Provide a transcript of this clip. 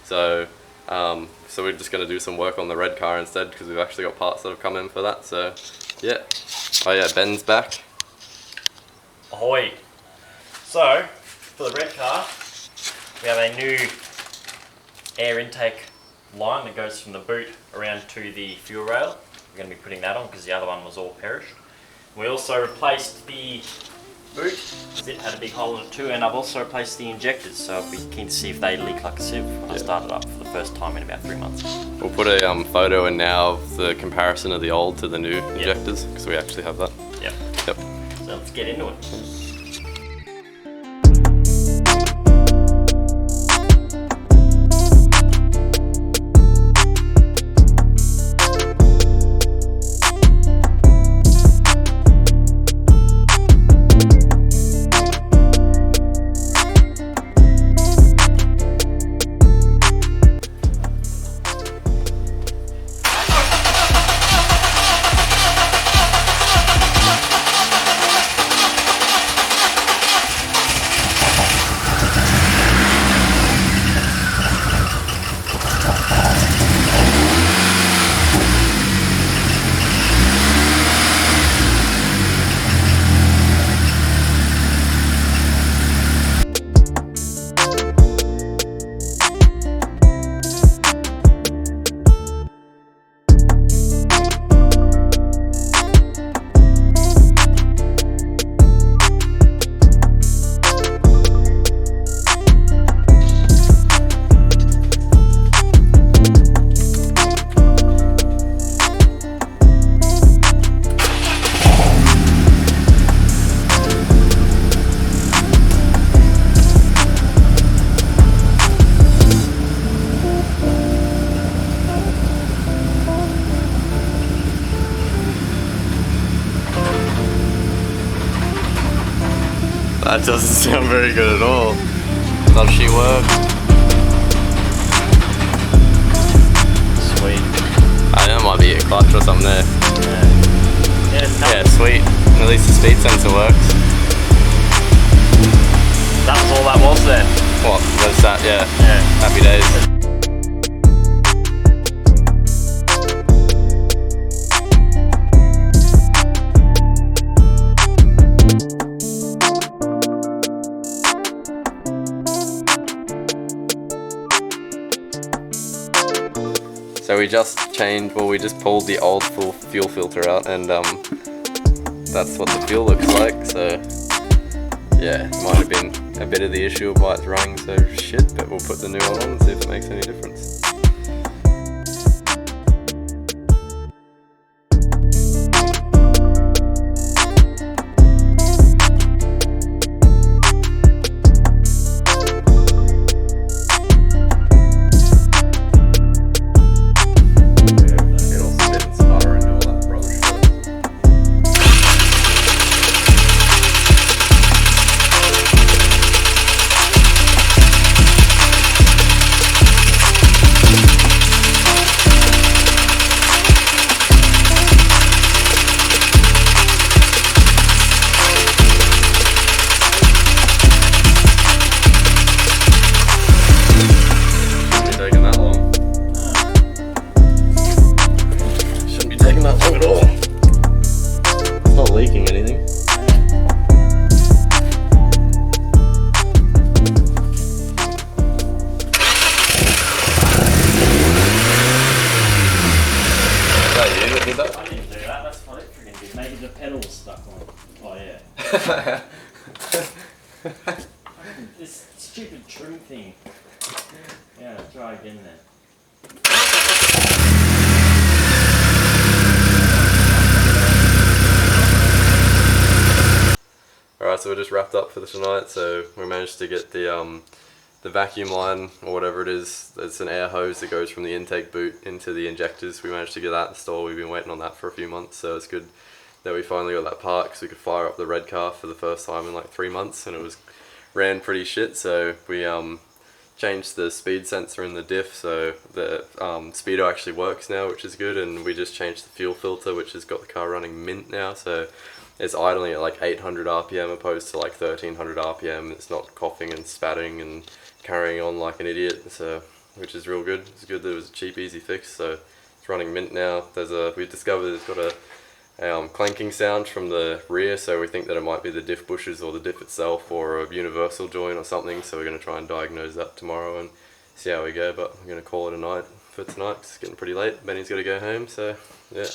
So so we're just going to do some work on the red car instead, because we've actually got parts that have come in for that. So yeah. Oh yeah, Ben's back. Ahoy! So for the red car, we have a new air intake line that goes from the boot around to the fuel rail. We're going to be putting that on because the other one was all perished. We also replaced the boot because it had a big hole in it too, and I've also replaced the injectors, so I'll be keen to see if they leak like a sieve when I start it up for the first time in about 3 months. We'll put a photo in now of the comparison of the old to the new injectors, because we actually have that. Yep. Yep. So let's get into it. That doesn't sound very good at all. Does she work? Sweet. I know, it might be a clutch or something there. Yeah, sweet. At least the speed sensor works. That was all that was then. What? Was that? Yeah. Happy days. So we just changed, well, we just pulled the old fuel filter out, and that's what the fuel looks like. So yeah, it might have been a bit of the issue of why it's running so shit, but we'll put the new one on and see if it makes any difference. Leaking anything. I didn't do that, that's what it freaking did. Maybe the pedal was stuck on. Oh yeah. This stupid trim thing. Yeah, try again then. Alright, so we're just wrapped up for tonight. So we managed to get the vacuum line, or whatever it is. It's an air hose that goes from the intake boot into the injectors. We managed to get that installed. We've been waiting on that for a few months, so it's good that we finally got that part, because we could fire up the red car for the first time in like 3 months, and it ran pretty shit. So we changed the speed sensor in the diff, so the speedo actually works now, which is good, and we just changed the fuel filter, which has got the car running mint now, so it's idling at like 800 RPM opposed to like 1300 RPM. It's not coughing and spatting and carrying on like an idiot, so which is real good. It's good that it was a cheap, easy fix. So it's running mint now. We've discovered it's got a clanking sound from the rear, so we think that it might be the diff bushes or the diff itself or a universal joint or something. So we're going to try and diagnose that tomorrow and see how we go. But I'm going to call it a night for tonight 'cause it's getting pretty late. Benny's got to go home, so yeah.